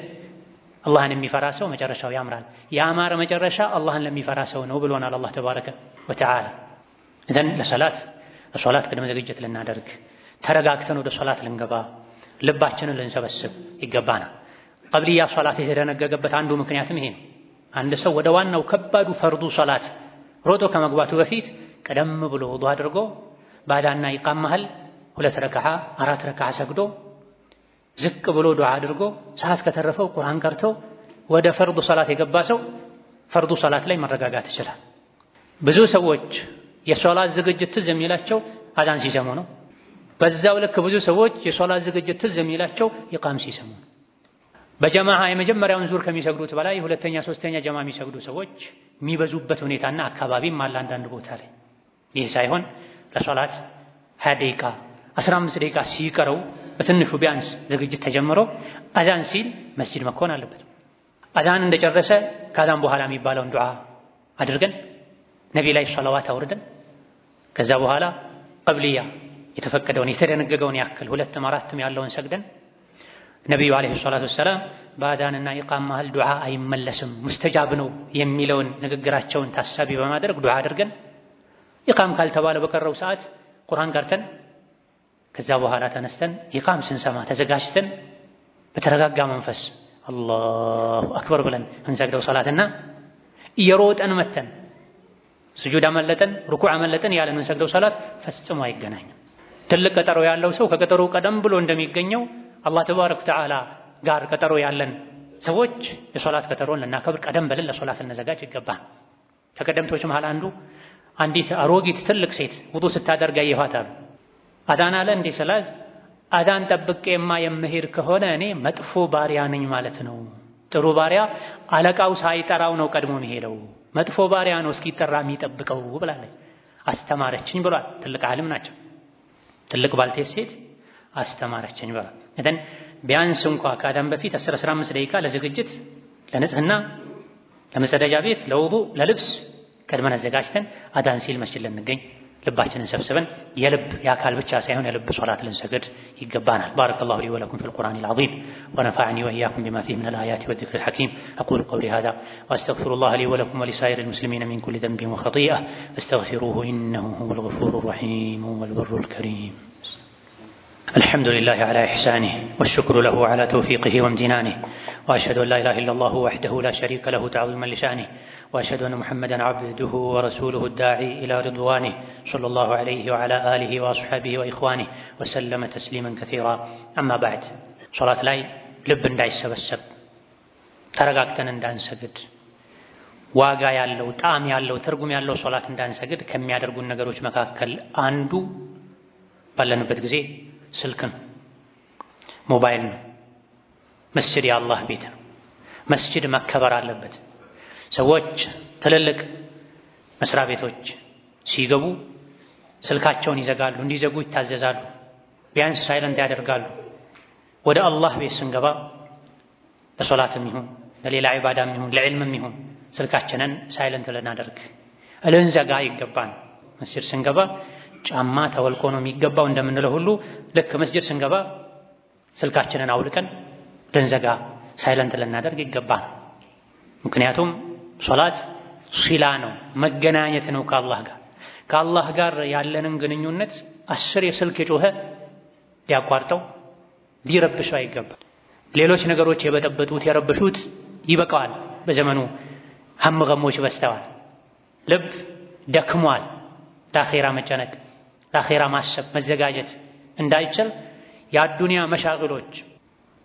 አላህን የሚፈራ ሰው መጨረሻው ያምራል። ያማረ መጨረሻ አላህን ለሚፈራ ሰው ነው ብሎናል አላህ ተባረከ ወተዓላ። እዘን ለሶላት ቅድመ ዝግጅት ልናደርግ ተረጋግተን ወደ ሶላት ልንገባ ልባችንን ልንሰበስብ ይገባናል። ቀብልያ ሶላት የተደነገገበት አንዱ ምክንያትም ይሄ ነው። አንድ ሰው ወደ ዋናው ከባዱ ፈርዱ ሶላት ሮጦ ከመግባቱ በፊት ቀደም ብሎ ውዱእ አድርጎ ባዳና ኢቃም መሃል 2 ረክዓ 4 ረክዓ ሰግዶ ዝቅ ብሎ ዱዓ አድርጎ ሰዓት ከተረፈው ቁርአን ቀርቶ ወደ ፈርዱ ሶላት የገባ ሰው ፈርዱ ሶላት ላይ መረጋጋት ይችላል። ብዙ ሰዎች የሶላት ዝግጅት ትዝ የሚላቸው አዛን ሲሰሙ ነው። በዛው ልክ ብዙ ሰዎች የሶላት ዝግጅት ትዝ የሚላቸው ኢቃም ሲሰሙ ነው። በጀማዓ የመጀመሪያውን ዙር ከሚሰግዱት በላይ ሁለተኛ ሶስተኛ ጀማዓ የሚሰግዱ ሰዎች የሚበዙበት ሁኔታና አካባቢም አለ አንዳንድ ቦታ ላይ። ይህ ሳይሆን ለሶላት 20 ደቂቃ 15 ደቂቃ ሲቀረው በትንሹ ቢያንስ ዝግጅት ተጀምሮ አዛን ሲል መስጂድ መኮን አለበት። አዛን እንደጨረሰ ከአዛን በኋላ የሚባለውን ዱዓ አድርገን ነቢ ላይ ሰላዋት አውርደን ከዛ በኋላ ቀብልያ የተፈቀደውን የተደነገገውን ያክል 2ም 4ም ያለውን ሰግደን ነቢዩ አለይሂ ሰላቱ ወሰላም በአዛንና ኢቃም መሃል ዱዓ አይመለስም ሙስተጃብ ነው የሚለውን ንግግራቸውን ታሳቢ በማድረግ ዱዓ አድርገን ኢቃም ካልተባለ በቀረው ሰዓት ቁርአን ቀርተን ከዛ በኋላ ተነስተን ኢቃም ስንሰማ ተዘጋጅተን በተረጋጋ መንፈስ አላሁ አክበር ብለን እንሰግደው ሶላትና እየሮጠን መተን ስጁድ አመለጠን ሩኩዕ አመለጠን ያለን እንሰግደው ሶላት ፈጽሞ አይገናኝም። ትልቅ ቀጠሮ ያለው ሰው ከቀጠሮ ቀደም ብሎ እንደሚገኘው አላህ ተባረከ ወተዓላ ጋር ቀጠሮ ያለን ሰዎች የሶላት ቀጠሮን ልናከብር ቀደም ብለን ለሶላት ልንዘጋጅ ይገባል። ከቀደምቶች መሃል አንዲት አሮጊት ትልቅ ሴት ውዱእ ስታደርግ አየኋት አሉ። አዳን አለ እንዴ ሰላት አዳን ጠብቄማ የምሄድ ከሆነ እኔ መጥፎ ባሪያ ነኝ ማለት ነው። ጥሩ ባሪያ አለቃው ሳይጠራው ነው ቀድሞ የሚሄደው፣ መጥፎ ባሪያ ነው እስኪጠራ የሚጠብቀው ብላለች። አስተማረችኝ ብሏል። ትልቅ ዓሊም ናቸው። ትልቅ ባልቴት ሴት አስተማረችኝ ብሏል። እደን ቢያንስ እንኳ ከአዳን በፊት 10-15 ደቂቃ ለዝግጅት ለንጽህና ለመጸዳጃ ቤት ለውዱእ ለልብስ ቀድመን አዘጋጅተን አዳን ሲል መስጂድ ልንገኝ ልባችንን ሰብስበን የልብ የአካል ብቻ ሳይሆን የልብ ሶላት ልንሰግድ ይገባናል። ባረከላሁ ሊ ወለኩም ፊል ቁርአኒል ዐዚም ወነፈዐኒ ወኢያኩም ቢማ ፊሂ ሚነል አያቲ ወዚክሪል ሐኪም አቁሉ ቀውሊ ሃዛ ወአስተግፊሩላህ ሊ ወለኩም ወሊሳኢሪል ሙስሊሚነ ሚን ኩሊ ዘንቢን ወኸጢአ ፈስተግፊሩሁ ኢነሁ ሁወል ገፉሩር ረሒም ወል በሩል ከሪም። الحمد لله على إحسانه والشكر له على توفيقه وامتنانه وأشهد أن لا إله إلا الله وحده لا شريك له تعظيما لشأنه وأشهد أن محمدا عبده ورسوله الداعي إلى رضوانه صلى الله عليه وعلى آله وأصحابه وإخوانه وسلم تسليما كثيرا. أما بعد صلاة لاي لب እንዳይ ሰበሰብ ተረጋግተን እንዳንሰግድ ዋጋ ያለው ጣዕም ያለው ትርጉም ያለው ሶላት እንዳንሰግድ ከሚያደርጉን ነገሮች መካከል አንዱ ባለንበት ጊዜ ስልክን ሞባይል ነው። መስጂድ የአላህ ቤት ነው። መስጂድ መከበር አለበት። ሰዎች ትልልቅ መስሪያ ቤቶች ሲገቡ ስልካቸውን ይዘጋሉ፣ እንዲዘጉ ይታዘዛሉ፣ ቢያንስ ሳይለንት ያደርጋሉ። ወደ አላህ ቤት ስንገባ ለሶላትም ይሁን ለሌላ ዒባዳም ይሁን ለዕልምም ይሁን ስልካችንን ሳይለንት ልናደርግ ልንዘጋ ይገባል። መስጂድ ስንገባ ጫማ ተወልቆ ነው የሚገባው እንደምንለው ሁሉ ልክ መስጂድ ስንገባ ስልካችንን አውልቀን ልንዘጋ ሳይለንት ልናደርግ ይገባል። ምክንያቱም ሶላት ሲላ ነው፣ መገናኘት ነው ከአላህ ጋር። ከአላህ ጋር ያለንን ግንኙነት 10 የስልክ የጮኸ ሊያቋርጠው ሊረብሸው አይገባም። ሌሎች ነገሮች የበጠበጡት የረበሹት ይበቃዋል። በዘመኑ ሀምገሞች በስተዋል። ልብ ደክሟል። ለአኼራ መጨነቅ ለአኼራ ማሰብ መዘጋጀት እንዳይችል የአዱንያ መሻግሎች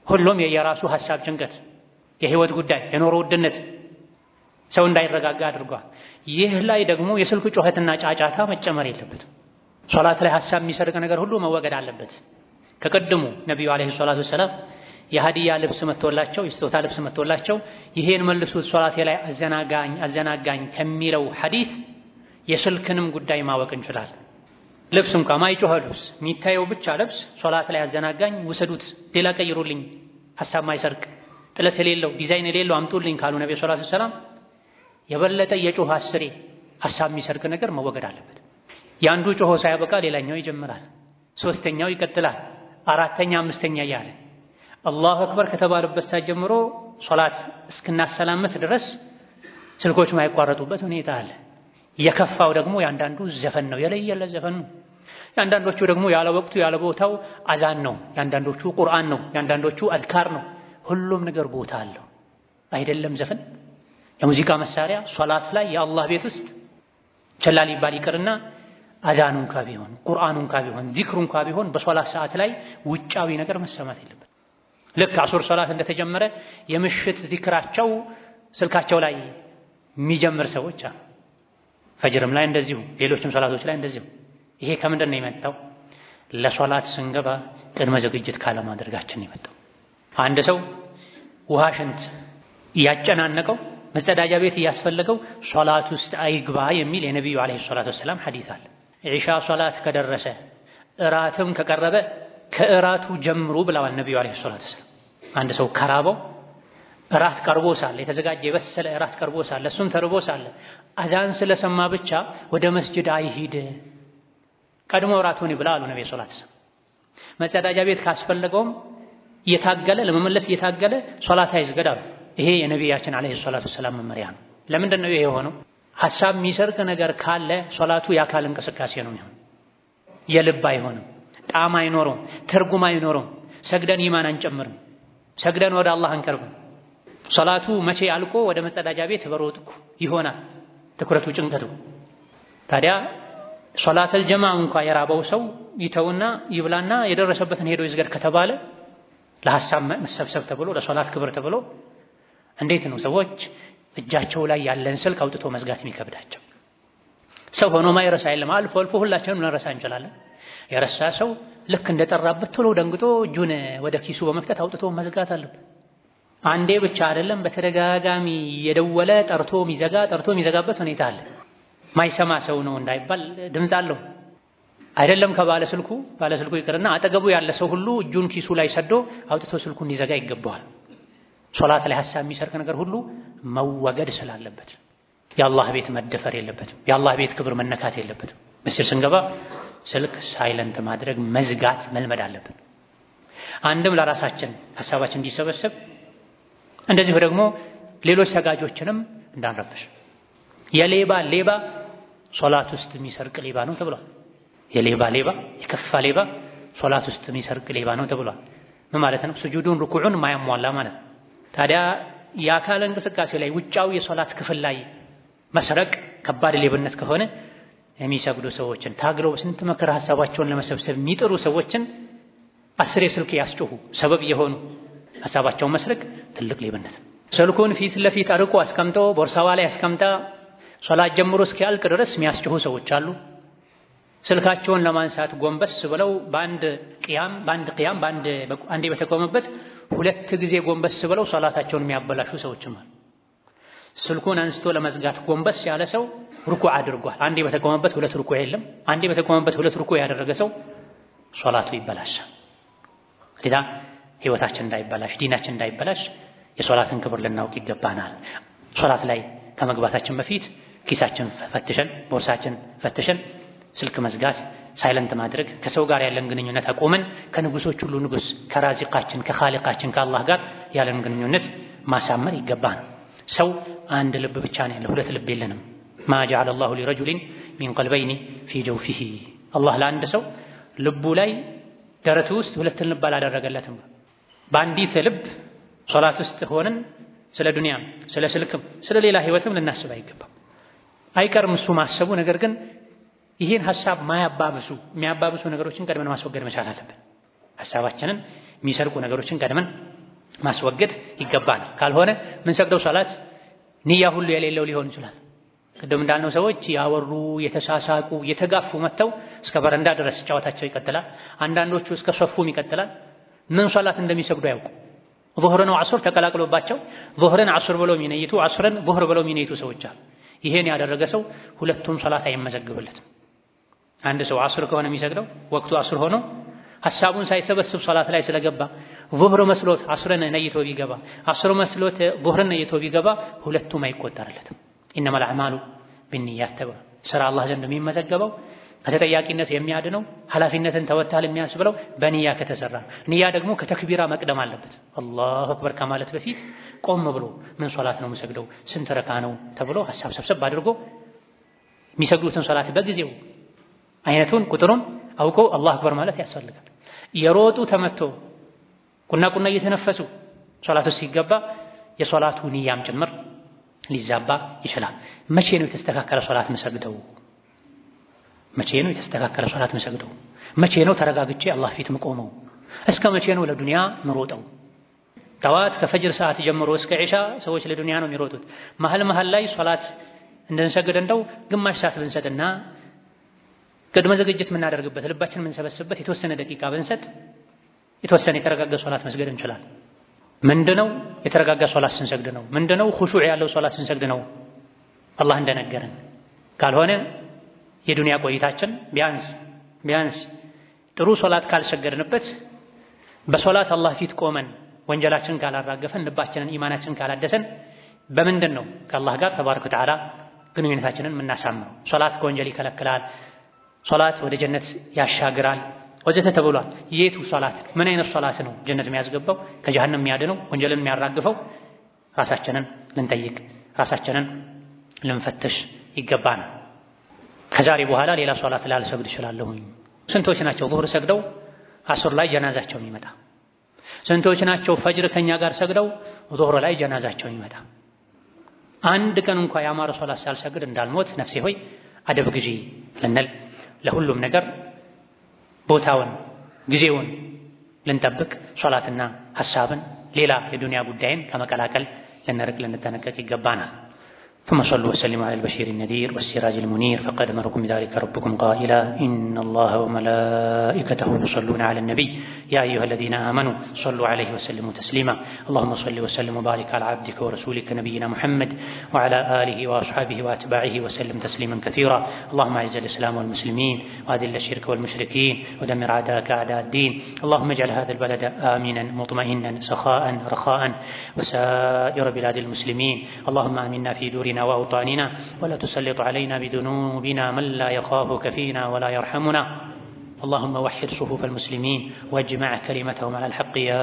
ሁሉም የየራሱ ሐሳብ ጭንቀት፣ የህይወት ጉዳይ፣ የኑሮ ውድነት ሰው እንዳይረጋጋ አድርጓል። ይህ ላይ ደግሞ የስልክ ጩኸትና ጫጫታ መጨመር የለበትም። ሶላት ላይ ሐሳብ የሚሰርቅ ነገር ሁሉ መወገድ አለበት። ከቀድሞ ነቢዩ ዓለይሂ ሰላቱ ወሰላም የሀዲያ ልብስ መጥቶላቸው የስጦታ ልብስ መጥቶላቸው ይሄን መልሱት ሶላቴ ላይ አዘናጋኝ ከሚለው ሐዲስ የስልክንም ጉዳይ ማወቅ እንችላለን። ልብስ እንኳን ማይጮህ ልብስ የሚታየው ብቻ ልብስ ሶላት ላይ አዘናጋኝ ውሰዱት፣ ሌላ ቀይሩልኝ፣ ሐሳብ ማይሰርቅ ጥለት የሌለው ዲዛይን የሌለው አምጡልኝ ካሉ ነብዩ ሰለላሁ ዐለይሂ ወሰለም የበለጠ የጮህ አስሬ ሐሳብ የሚሰርቅ ነገር መወገድ አለበት። ያንዱ ጮሆ ሳያበቃ ሌላኛው ይጀምራል፣ ሶስተኛው ይቀጥላል፣ አራተኛ አምስተኛ እያለ አላሁ አክበር ከተባለበት ሰዓት ጀምሮ ሶላት እስክናሰላመት ድረስ ስልኮች ማይቋረጡበት ሁኔታ አለ። የከፋው ደግሞ ያንዳንዱ ዘፈን ነው፣ የለየለ ዘፈን ነው። ያንዳንዶቹ ደግሞ ያለ ወቅቱ ያለ ቦታው አዛን ነው፣ ያንዳንዶቹ ቁርአን ነው፣ ያንዳንዶቹ አዝካር ነው። ሁሉም ነገር ቦታ አለው። አይደለም ዘፈን የሙዚቃ መሳሪያ ሶላት ላይ የአላህ ቤት ውስጥ ቸላ ሊባል ይቅርና አዛኑ እንኳ ቢሆን ቁርአኑ እንኳ ቢሆን ዚክሩ እንኳ ቢሆን በሶላት ሰዓት ላይ ውጫዊ ነገር መሰማት የለበት። ልክ አሱር ሶላት እንደተጀመረ የምሽት ዚክራቸው ስልካቸው ላይ የሚጀምር ሰዎች አሉ። ፈጅርም ላይ እንደዚሁ፣ ሌሎችም ሶላቶች ላይ እንደዚሁ። ይሄ ከምንድን ነው የመጣው? ለሶላት ስንገባ ቅድመ ዝግጅት ካለማድረጋችን ነው የመጣው። አንድ ሰው ውሃ ሽንት እያጨናነቀው መጸዳጃ ቤት እያስፈለገው ሶላት ውስጥ አይግባ የሚል የነቢዩ ዓለይሂ ሰላቱ ወሰላም ሐዲስ አለ። ኢሻ ሶላት ከደረሰ እራትም ከቀረበ ከእራቱ ጀምሩ ብለዋል ነቢዩ ዓለይሂ ሰላቱ ወሰላም። አንድ ሰው ከራበው እራት ቀርቦ ሳለ የተዘጋጀ የበሰለ እራት ቀርቦ ሳለ እሱም ተርቦ ሳለ አዛን ስለሰማ ብቻ ወደ መስጂድ አይሂድ፣ ቀድሞ እራቱን ይብላ አሉ ነብዩ ሰለላሁ ዐለይሂ ወሰለም። መጸዳጃ ቤት ካስፈለገውም እየታገለ ለመመለስ እየታገለ ሶላት አይስገድ አሉ። ይሄ የነቢያችን ዓለይሂ ሰላቱ ወሰላም መመሪያ ነው። ለምንድን ነው ይሄ የሆነው? ሐሳብ የሚሰርቅ ነገር ካለ ሶላቱ የአካል እንቅስቃሴ ነው የሚሆነው፣ የልብ አይሆንም፣ ጣዕም አይኖረውም፣ ትርጉም አይኖረውም። ሰግደን ኢማን አንጨምርም፣ ሰግደን ወደ አላህ አንቀርብም። ሶላቱ መቼ አልቆ ወደ መጸዳጃ ቤት በሮጥኩ ይሆናል ትኩረቱ ጭንቀቱ። ታዲያ ሶላተል ጀማዓ እንኳ የራበው ሰው ይተውና ይብላና የደረሰበትን ሄዶ ይስገድ ከተባለ ለሐሳብ መሰብሰብ ተብሎ ለሶላት ክብር ተብሎ እንዴት ነው ሰዎች እጃቸው ላይ ያለን ስልክ አውጥቶ መዝጋት የሚከብዳቸው? ሰው ሆኖ ማይረሳ የለም። አልፎ አልፎ ሁላችንም ልንረሳ እንችላለን። የረሳ ሰው ልክ እንደጠራበት ቶሎ ደንግጦ እጁን ወደ ኪሱ በመክተት አውጥቶ መዝጋት አለበት። አንዴ ብቻ አይደለም፣ በተደጋጋሚ የደወለ ጠርቶ የሚዘጋበት ሁኔታ አለ። ማይሰማ ሰው ነው እንዳይባል ድምፅ አለው። አይደለም ከባለ ስልኩ ይቅርና አጠገቡ ያለ ሰው ሁሉ እጁን ኪሱ ላይ ሰዶ አውጥቶ ስልኩን እንዲዘጋ ይገባዋል። ሶላት ላይ ሐሳብ የሚሰርቅ ነገር ሁሉ መወገድ ስላለበት የአላህ ቤት መደፈር የለበትም። የአላህ ቤት ክብር መነካት የለበትም። መስጂድ ስንገባ ስልክ ሳይለንት ማድረግ መዝጋት መልመድ አለብን። አንድም ለራሳችን ሐሳባችን እንዲሰበሰብ፣ እንደዚሁ ደግሞ ሌሎች ሰጋጆችንም እንዳንረብሽ። ሌባ ሶላት ውስጥ የሚሰርቅ ሌባ ነው ተብሏል። ሌባ የከፋ ሌባ ሶላት ውስጥ የሚሰርቅ ሌባ ነው ተብሏል። ምን ማለት ነው? ስጁዱን ሩኩዑን ማያሟላ ማለት ነው። ታዲያ የአካል እንቅስቃሴ ላይ ውጫዊ የሶላት ክፍል ላይ መስረቅ ከባድ ሌብነት ከሆነ የሚሰግዱ ሰዎችን ታግለው ስንት መከራ ሐሳባቸውን ለመሰብሰብ የሚጥሩ ሰዎችን አስሬ ስልክ ያስጮሁ ሰበብ የሆኑ ሐሳባቸውን መስረቅ ትልቅ ሌብነት። ስልኩን ፊት ለፊት አርቆ አስቀምጠው ቦርሳዋ ላይ አስቀምጣ ሶላት ጀምሮ እስኪያልቅ ድረስ የሚያስጮሁ ሰዎች አሉ። ስልካቸውን ለማንሳት ጎንበስ ብለው በአንድ ቅያም አንዴ በተቆመበት ሁለት ጊዜ ጎንበስ ብለው ሶላታቸውን የሚያበላሹ ሰዎችም አሉ። ስልኩን አንስቶ ለመዝጋት ጎንበስ ያለ ሰው ሩኩዕ አድርጓል። አንዴ በተቆመበት ሁለት ሩኩዕ የለም። አንዴ በተቆመበት ሁለት ሩኩዕ ያደረገ ሰው ሶላቱ ይበላሻል። ለዳ ህይወታችን እንዳይበላሽ፣ ዲናችን እንዳይበላሽ የሶላትን ክብር ልናውቅ ይገባናል። ሶላት ላይ ከመግባታችን በፊት ኪሳችን ፈትሸን፣ ቦርሳችን ፈትሸን ስልክ መዝጋት፣ ሳይለንት ማድረግ፣ ከሰው ጋር ያለን ግንኙነት አቆመን ከንጉሶች ሁሉ ንጉስ ከራዚቃችን ከኻሊቃችን ከአላህ ጋር ያለን ግንኙነት ማሳመር ይገባናል። ሰው አንድ ልብ ብቻ ነው ያለው፣ ሁለት ልብ የለንም። ማ ጀዐለ አላሁ ሊረጁሊን ሚን ቀልበይኒ ፊ ጀውፊሂ። አላህ ለአንድ ሰው ልቡ ላይ ደረቱ ውስጥ ሁለት ልብ አላደረገለትም። በአንዲት ልብ ሶላት ውስጥ ሆነን ስለ ዱንያም ስለ ስልክም ስለ ሌላ ህይወትም ልናስብ አይገባም። አይቀርም እሱ ማሰቡ። ነገር ግን ይህን ሐሳብ የሚያባብሱ ነገሮችን ቀድመን ማስወገድ መቻል አለብን። ሐሳባችንን የሚሰርቁ ነገሮችን ቀድመን ማስወገድ ይገባል። ካልሆነ ምን ሰግደው ሶላት ንያ ሁሉ የሌለው ሊሆን ይችላል። ቅድም እንዳልነው ሰዎች ያወሩ የተሳሳቁ የተጋፉ መተው እስከ በረንዳ ድረስ ጨዋታቸው ይቀጥላል። አንዳንዶቹ እስከ ሶፉም ይቀጥላል። ምን ሶላት እንደሚሰግዱ ያውቁ ዙህር ነው ዐሱር ተቀላቅሎባቸው ዙህርን ዐሱር ብለው የሚነይቱ ዐሱርን ዙህር ብለው የሚነይቱ ሰዎች አሉ። ይሄን ያደረገ ሰው ሁለቱም ሶላት አይመዘግብለትም። አንድ ሰው ዐሱር ከሆነ የሚሰግደው ወቅቱ ዐሱር ሆኖ ሐሳቡን ሳይሰበስብ ሶላት ላይ ስለገባ ዙህር መስሎት ዐሱርን ነይቶ ቢገባ ዐሱር መስሎት ዙህርን ነይቶ ቢገባ ሁለቱም አይቆጠርለትም። ኢነመል አዕማሉ ቢንኒያት ተብሏል። ስራ አላህ ዘንድ የሚመዘገበው ከተጠያቂነት የሚያድነው ኃላፊነትን ተወታል የሚያስብለው በንያ ከተሰራ ንያ ደግሞ ከተክቢራ መቅደም አለበት። አላሁ አክበር ከማለት በፊት ቆም ብሎ ምን ሶላት ነው የምሰግደው ስንት ረካ ነው ተብሎ ሐሳብ ሰብሰብ አድርጎ የሚሰግዱትን ሶላት በጊዜው አይነቱን ቁጥሩን አውቆ አላሁ አክበር ማለት ያስፈልጋል። የሮጡ ተመቶ ቁና እየተነፈሱ ሶላቱ ሲገባ የሶላቱ ንያም ጭምር ሊዛባ ይችላል። መቼ ነው የተስተካከለ ሶላት መሰግደው? መቼ ነው የተስተካከለ ሶላት መሰግደው? መቼ ነው ተረጋግቼ አላህ ፊት መቆመው? እስከ መቼ ነው ለዱንያ ምሮጠው? ጠዋት ከፈጅር ሰዓት ጀምሮ እስከ ዒሻ ሰዎች ለዱንያ ነው የሚሮጡት። መሃል ላይ ሶላት እንድንሰግድ እንደው ግማሽ ሰዓት ብንሰጥና ቅድመ ዝግጅት የምናደርግበት ልባችን የምንሰበስብበት የተወሰነ ደቂቃ ብንሰጥ የተወሰነ የተረጋጋ ሶላት መስገድ እንችላለን። ምንድነው የተረጋጋ ሶላት ስንሰግድ ነው። ምንድነው ኹሹዕ ያለው ሶላት ስንሰግድ ነው አላህ እንደነገረን። ካልሆነ የዱንያ ቆይታችን ቢያንስ ጥሩ ሶላት ካልሰገድንበት በሶላት አላህ ፊት ቆመን ወንጀላችን ካላራገፈን ልባችንን ኢማናችን ካላደሰን በምንድን ነው ከአላህ ጋር ተባረከ ወተዓላ ግንኙነታችንን የምናሳምረው? ሶላት ከወንጀል ይከለክላል፣ ሶላት ወደ ጀነት ያሻግራል ወዘተ ተብሏል። የቱ ሶላት ምን አይነት ሶላት ነው ጀነት የሚያስገባው ከጀሃነም የሚያድነው ወንጀልን የሚያራግፈው? ራሳችንን ልንጠይቅ ራሳችንን ልንፈትሽ ይገባናል። ከዛሬ በኋላ ሌላ ሶላት ላልሰግድ እችላለሁኝ። ስንቶች ናቸው ዙህር ሰግደው ዐሱር ላይ ጀናዛቸው የሚመጣ? ስንቶች ናቸው ፈጅር ከኛ ጋር ሰግደው ዙህር ላይ ጀናዛቸው የሚመጣ? አንድ ቀን እንኳን ያማረ ሶላት ሳልሰግድ እንዳልሞት ነፍሴ ሆይ አደብ ግዢ ልንል ለሁሉም ነገር ቦታውን ጊዜውን ልንጠብቅ ሶላትና ሐሳብን ሌላ የዱንያ ጉዳይን ከመቀላቀል ልንርቅ ልንጠነቀቅ ይገባናል። ثم صلوا وسلموا على البشير النذير والسراج المنير فقد أمركم بذلك ربكم قائلا إن الله وملائكته يصلون على النبي يا أيها الذين آمنوا صلوا عليه وسلموا تسليما اللهم صل وسلم وبارك على عبدك ورسولك نبينا محمد وعلى آله وأصحابه وأتباعه وسلم تسليما كثيرا اللهم أعز الإسلام والمسلمين وأذل الشرك والمشركين ودمر أعداءك أعداء الدين اللهم اجعل هذا البلد آمنا مطمئنا سخاء رخاء وسائر بلاد المسلمين اللهم آمنا في دورنا وأوطاننا ولا تسلط علينا بذنوبنا من لا يخافك فينا ولا يرحمنا اللهم وحد صفوف المسلمين واجمع كلمتهم على الحق يا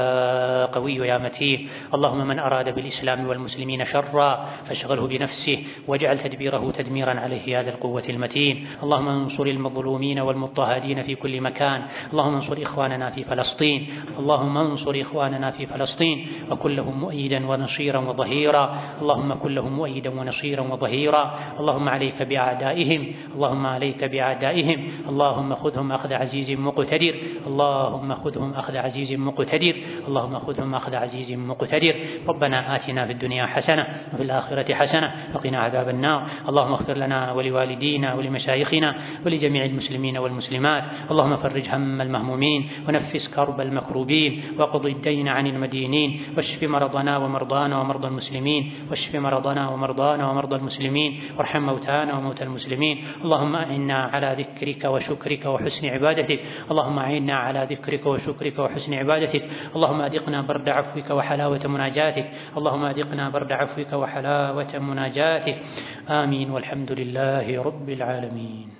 قوي يا متين اللهم من أراد بالإسلام والمسلمين شرا فاشغله بنفسه واجعل تدبيره تدميرا عليه يا ذا القوة المتين اللهم انصر المظلومين والمضطهدين في كل مكان اللهم انصر إخواننا في فلسطين اللهم انصر إخواننا في فلسطين وكن لهم مؤيدا ونصيرا وظهيرا اللهم كن لهم مؤيدا ونصيرا وظهيرا اللهم عليك بأعدائهم اللهم عليك بأعدائهم اللهم خذهم أخذ عزيز مقتدر اللهم خذهم أخذ عزيز مقتدر اللهم خذهم أخذ عزيز مقتدر ربنا آتنا في الدنيا حسنة وفي الآخرة حسنة وقنا عذاب النار اللهم اغفر لنا ولوالدينا ولمشايخنا ولجميع المسلمين والمسلمات اللهم فرج هم المهمومين ونفس كرب المكروبين وقض الدين عن المدينين واشف مرضنا ومرضانا ومرضى المسلمين واشف مرضنا ومرضانا ومرضى المسلمين وارحم موتانا وموتى المسلمين اللهم أعنا على ذكرك وشكرك وحسن عبادتك اللهم أعنا على ذكرك وشكرك وحسن عبادتك اللهم أذقنا برد عفوك وحلاوة مناجاتك اللهم أذقنا برد عفوك وحلاوة مناجاتك آمين والحمد لله رب العالمين.